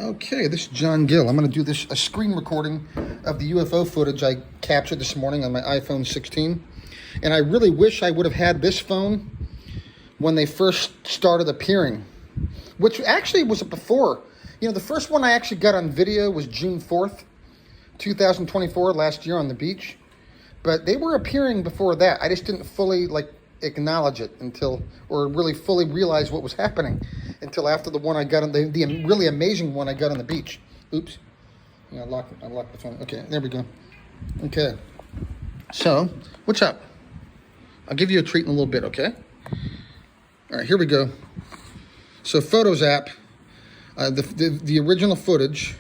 Okay, this is John Gill. I'm going to do a screen recording of the UFO footage I captured this morning on my iPhone 16. And I really wish I would have had this phone when they first started appearing, which actually was before. You know, the first one I actually got on video was June 4th, 2024, last year on the beach. But they were appearing before that. I just didn't fully, acknowledge it or really fully realize what was happening until after the one I got on the really amazing one I got on the beach. Oops. Yeah, I locked the phone. Okay, there we go. Okay. So, what's up? I'll give you a treat in a little bit, okay? All right, here we go. So, Photos app, the original footage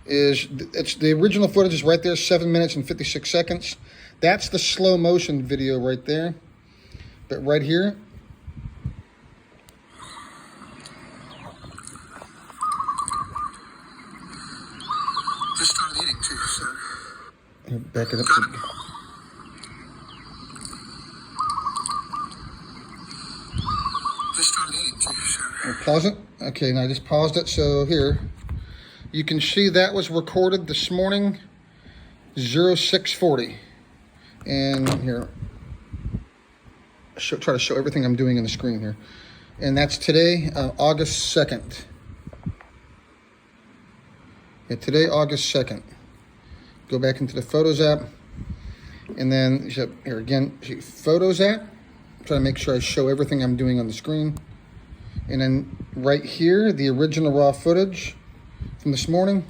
the original footage is right there, 7 minutes and 56 seconds. That's the slow motion video right there. But right here, just started eating too, so. Back it up. Just started eating too, so. Pause it. Okay, now I just paused it. So here, you can see that was recorded this morning, 0640. And here, try to show everything I'm doing on the screen here. And that's today, August 2nd. Yeah, today, August 2nd. Go back into the Photos app. And then, here again, Photos app. Try to make sure I show everything I'm doing on the screen. And then right here, the original raw footage from this morning.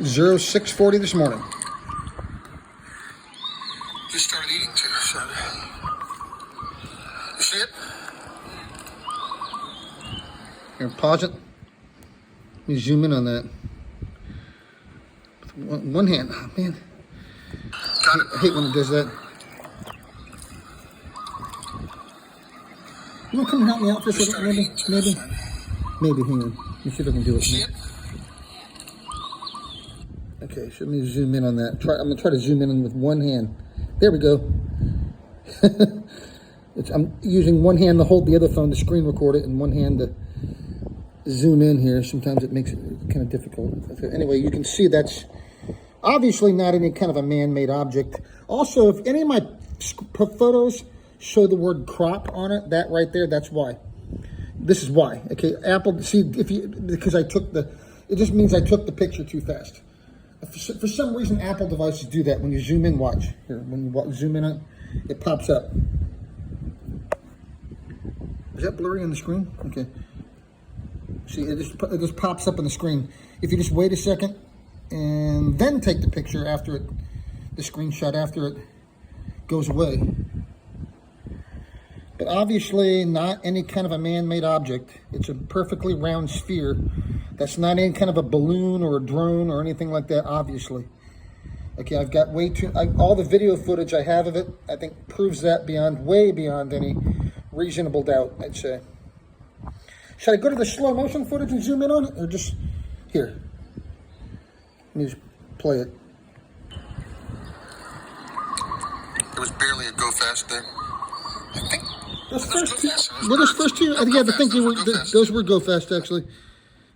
0640 this morning. Just started eating too, so. You see it? Here, pause it. Let me zoom in on that. With one hand. Oh, man. I hate when it does that. You want to come and help me out for a second? Maybe? Hang on. Let me see if I can do it. See it? Okay, so let me zoom in on that. I'm going to try to zoom in with one hand. There we go. I'm using one hand to hold the other phone to screen record it and one hand to zoom in here. Sometimes it makes it kind of difficult. Anyway, you can see that's obviously not any kind of a man-made object. Also, if any of my photos show the word crop on it, that right there, that's why. This is why. Okay, Apple, see, because it just means I took the picture too fast. For some reason, Apple devices do that. When you zoom in, watch. Here, when you zoom in on it pops up. Is that blurry on the screen? Okay. See, it just pops up on the screen. If you just wait a second and then take the picture after the screenshot after it goes away. But obviously not any kind of a man-made object. It's a perfectly round sphere. That's not any kind of a balloon or a drone or anything like that, obviously. Okay, I've got all the video footage I have of it, I think proves that way beyond any reasonable doubt, I'd say. Should I go to the slow motion footage and zoom in on it, or just here? Let me just play it. There was barely a go fast there. I think. Those first two, yeah, I think those were go fast, actually.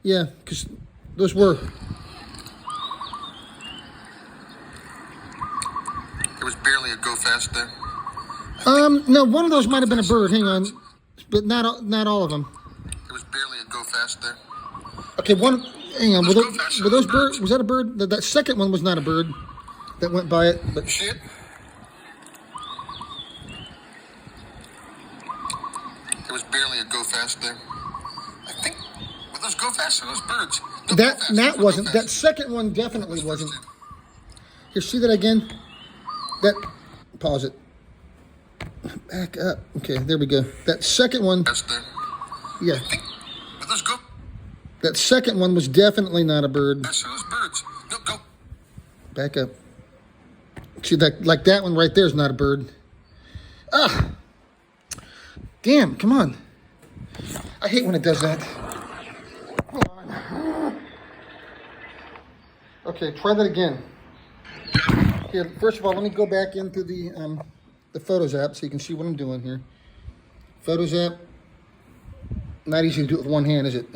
Yeah, because those were. There was barely a go fast there. No, one of those might have been a bird. Hang on, but not all of them. There was barely a go fast there. Okay, one. Hang on, were those birds? Was that a bird? That second one was not a bird that went by it. But you see it? There was barely a go fast there. I think. Were those go fast or those birds? That wasn't. That second one definitely wasn't. Here, see that again? Pause it. Back up. Okay, there we go. That second one. That's there. Yeah. Were those go? That second one was definitely not a bird. That's those birds. No, go. Back up. See that one right there is not a bird. Ah. Damn, come on. I hate when it does that. Hold on. Okay, try that again. Here, first of all, let me go back into the Photos app so you can see what I'm doing here. Photos app. Not easy to do it with one hand, is it?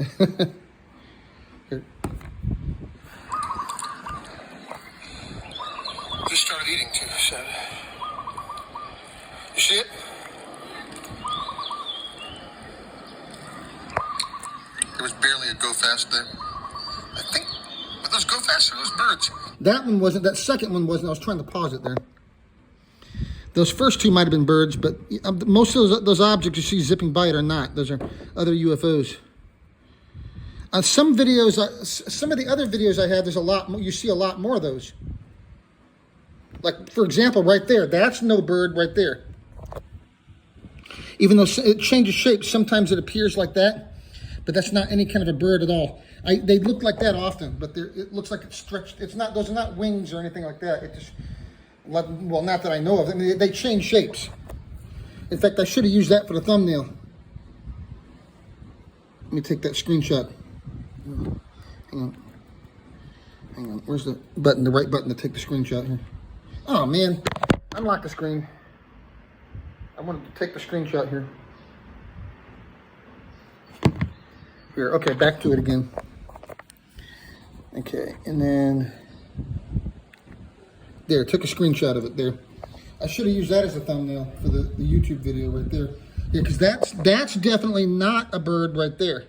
just started eating too, so. You see it? There was barely a go fast there. I think, were those go fast or those birds? That one wasn't, that second one wasn't. I was trying to pause it there. Those first two might have been birds, but most of those objects you see zipping by it are not. Those are other UFOs. Some videos, some of the other videos I have, there's a lot more, you see a lot more of those. Like, for example, right there, that's no bird right there. Even though it changes shape, sometimes it appears like that, but that's not any kind of a bird at all. They look like that often, but it looks like it's stretched. It's not; those are not wings or anything like that. It just, well, not that I know of. I mean, they change shapes. In fact, I should have used that for the thumbnail. Let me take that screenshot. Hang on. Where's the button? The right button to take the screenshot here. Oh man, unlock the screen. I wanted to take the screenshot here. Here, okay, back to it again. Okay, and then there, took a screenshot of it there. I should have used that as a thumbnail for the YouTube video right there. Yeah, because that's definitely not a bird right there.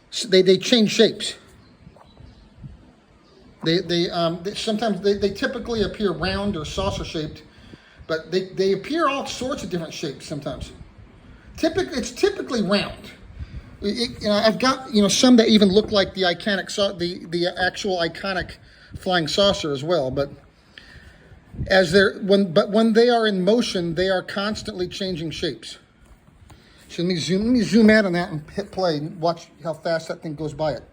So they change shapes. They sometimes they typically appear round or saucer shaped, but they appear all sorts of different shapes sometimes. It's typically round. I've got some that even look like the actual iconic flying saucer as well. But when they are in motion, they are constantly changing shapes. So let me zoom out on that and hit play and watch how fast that thing goes by it.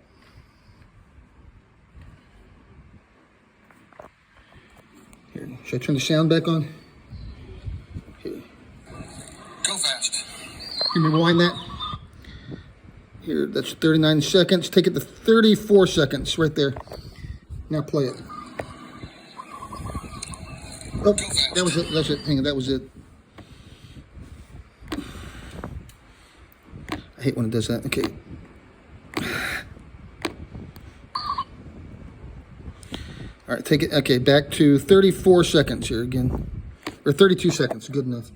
Here, should I turn the sound back on? Here. Go fast. Can you rewind that? Here, that's 39 seconds. Take it to 34 seconds right there. Now play it. Oh, that was it. That's it. Hang on, that was it. I hate when it does that. Okay. All right, take it. Okay, back to 34 seconds here again. Or 32 seconds. Good enough.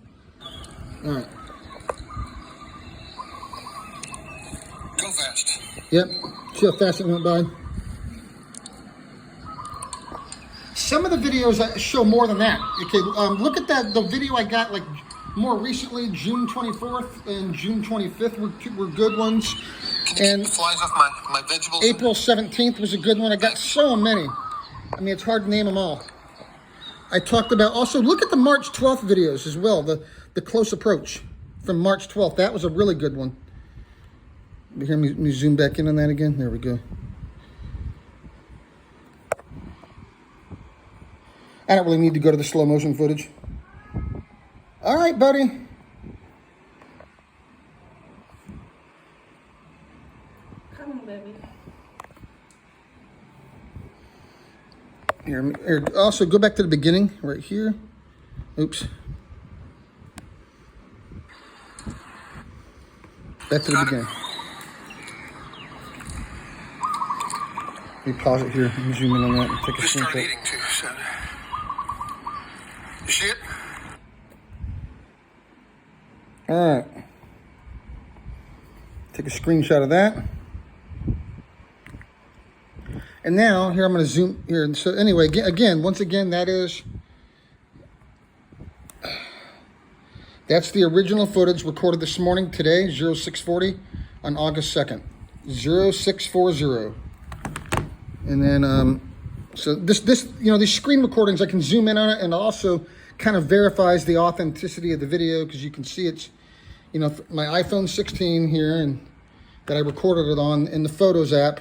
All right. Go fast. Yep. See how fast it went by? Some of the videos show more than that. Okay, look at that. The video I got like more recently, June 24th and June 25th were good ones. And flies off my vegetables. April 17th was a good one. I got so many. I mean, it's hard to name them all. I talked about, also look at the March 12th videos as well. The close approach from March 12th. That was a really good one. Let me zoom back in on that again. There we go. I don't really need to go to the slow motion footage. All right, buddy. Come on, baby. Here, also go back to the beginning right here. Oops. Back to the beginning. Let me pause it here and zoom in on that and take a Just started screenshot. eating too, so. You see it? All right. Take a screenshot of that. And now, here I'm going to zoom here. And so anyway, once again, that's the original footage recorded this morning, today, 0640 on August 2nd. 0640. And then, so this, these screen recordings, I can zoom in on it, and it also kind of verifies the authenticity of the video, because you can see it's, my iPhone 16 here, and that I recorded it on in the Photos app.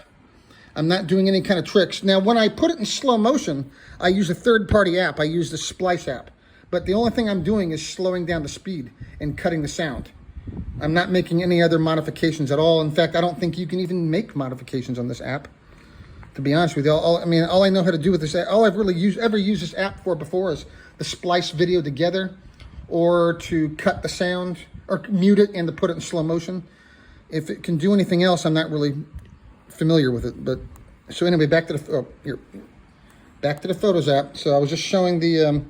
I'm not doing any kind of tricks. Now, when I put it in slow motion, I use a third-party app. I use the Splice app. But the only thing I'm doing is slowing down the speed and cutting the sound. I'm not making any other modifications at all. In fact, I don't think you can even make modifications on this app, to be honest with you. All I know how to do with this app, all I've really ever used this app for before is the splice video together, or to cut the sound, or mute it and to put it in slow motion. If it can do anything else, I'm not really familiar with it. But so anyway, back to the here. back to the Photos app. So I was just showing the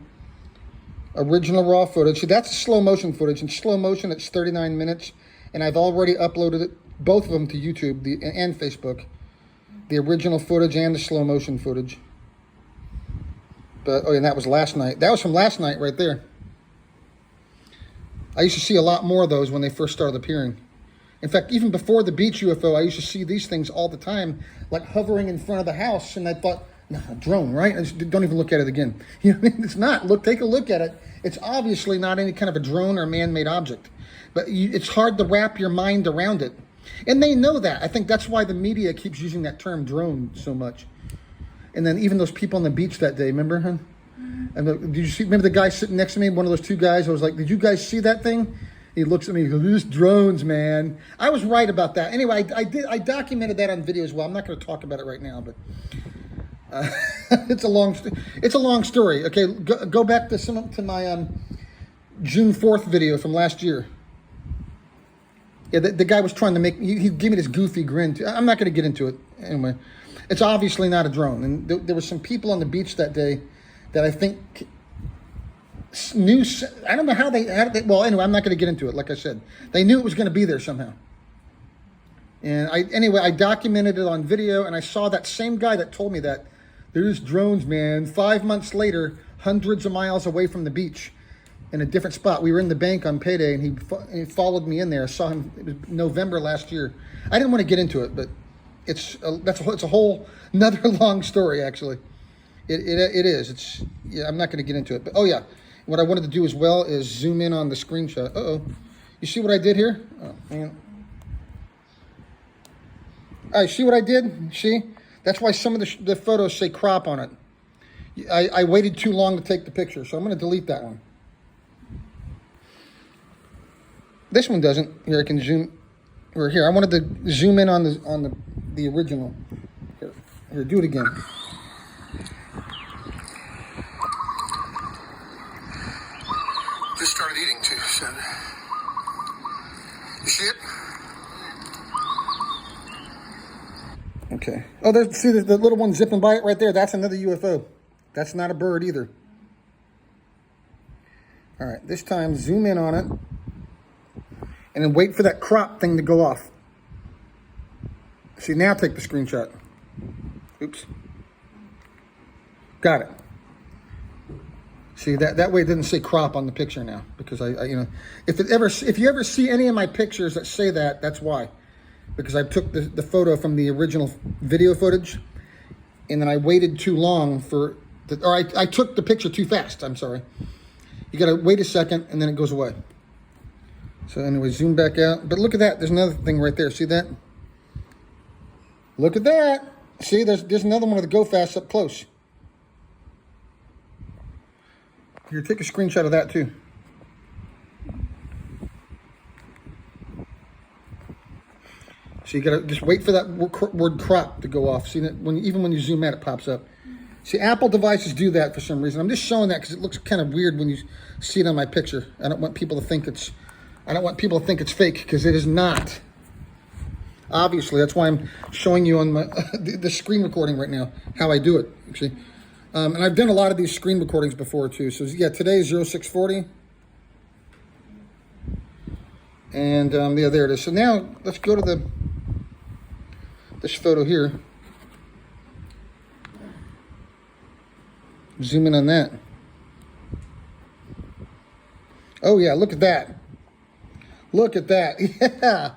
original raw footage. See, that's slow motion footage. In slow motion, it's 39 minutes. And I've already uploaded it, both of them to YouTube and Facebook. The original footage and the slow motion footage. But, oh, and that was last night. That was from last night right there. I used to see a lot more of those when they first started appearing. In fact, even before the beach UFO, I used to see these things all the time, like hovering in front of the house. And I thought, no, a drone, right? I just, don't even look at it again. You know what I mean? It's not. Look, take a look at it. It's obviously not any kind of a drone or man-made object. But it's hard to wrap your mind around it. And they know that. I think that's why the media keeps using that term drone so much. And then even those people on the beach that day, remember? Huh? And did you see? Remember the guy sitting next to me? One of those two guys. I was like, "Did you guys see that thing?" He looks at me. He goes, "These drones, man." I was right about that. Anyway, I documented that on video as well. I'm not going to talk about it right now, but it's a long story. Okay, go back to my June 4th video from last year. Yeah, the guy was trying to make. He gave me this goofy grin. I'm not going to get into it anyway. It's obviously not a drone, and there were some people on the beach that day that I think knew. I don't know how they. Well, anyway, I'm not going to get into it. Like I said, they knew it was going to be there somehow. And I documented it on video, and I saw that same guy that told me that there's drones, man. 5 months later, hundreds of miles away from the beach, in a different spot. We were in the bank on payday, and he followed me in there. I saw him. It was November last year. I didn't want to get into it, but it's a whole another long story actually. It is. I'm not going to get into it. But oh yeah, what I wanted to do as well is zoom in on the screenshot. You see what I did here? Oh man. All right, see what I did? See? That's why some of the photos say crop on it. I waited too long to take the picture, so I'm going to delete that one. This one doesn't. Here I can zoom. Or here, I wanted to zoom in on the original. Here, do it again. Just started eating too, so. You see it? Okay. Oh, see the little one zipping by it right there? That's another UFO. That's not a bird either. All right, this time zoom in on it. And then wait for that crop thing to go off. See, now take the screenshot. Oops. Got it. See, that way it didn't say crop on the picture now. Because I if you ever see any of my pictures that say that, that's why. Because I took the photo from the original video footage, and then I waited too long I took the picture too fast, I'm sorry. You gotta wait a second, and then it goes away. So anyway, zoom back out. But look at that. There's another thing right there. See that? Look at that. See, there's another one of the Go Fast up close. Here, take a screenshot of that too. So you gotta just wait for that word crop to go off. See that even when you zoom out, it pops up. See, Apple devices do that for some reason. I'm just showing that because it looks kind of weird when you see it on my picture. I don't want people to think it's fake, because it is not. Obviously, that's why I'm showing you on my the screen recording right now how I do it. Actually, and I've done a lot of these screen recordings before too. So yeah, today is 0640, and yeah, there it is. So now let's go to this photo here. Zoom in on that. Oh yeah, look at that. Look at that. Yeah.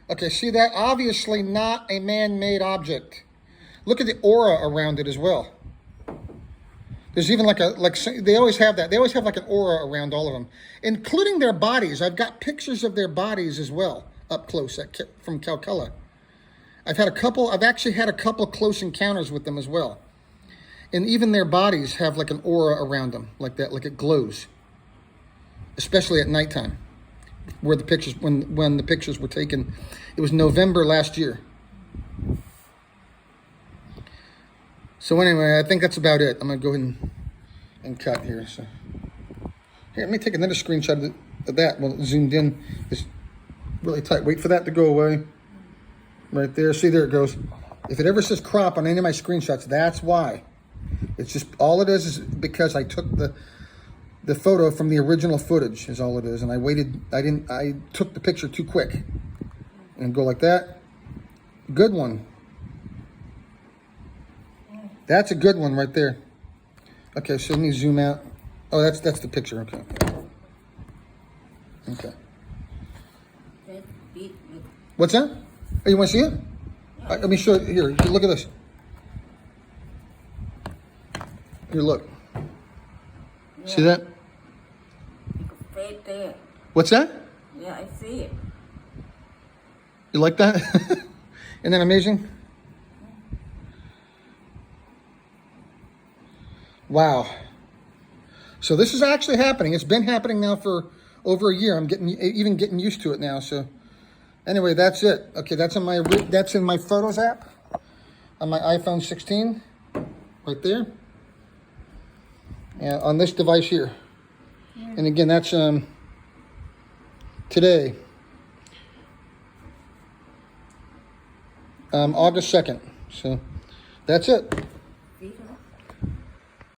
Okay, see that? Obviously not a man-made object. Look at the aura around it as well. There's even they always have that. They always have like an aura around all of them, including their bodies. I've got pictures of their bodies as well up close from Calcutta. I've actually had a couple close encounters with them as well. And even their bodies have like an aura around them, like that, like it glows. Especially at nighttime, where the pictures, when the pictures were taken. It was November last year. So anyway, I think that's about it. I'm gonna go ahead and cut here. So here, let me take another screenshot of that. Well, zoomed in. It's really tight. Wait for that to go away. Right there. See, there it goes. If it ever says crop on any of my screenshots, that's why. It's just, all it is because I took the photo from the original footage is all it is. And I took the picture too quick. And go like that. Good one. That's a good one right there. Okay, so let me zoom out. Oh, that's the picture, okay. Okay. What's that? Oh, you want to see it? Let me show it. Here, look at this. Here, look. See that? Right there. What's that? Yeah, I see it. You like that? Isn't that amazing? Wow. So this is actually happening. It's been happening now for over a year. I'm getting used to it now. So anyway, that's it. Okay, that's in my Photos app on my iPhone 16, right there, and on this device here. And again, that's today, August 2nd. So that's it.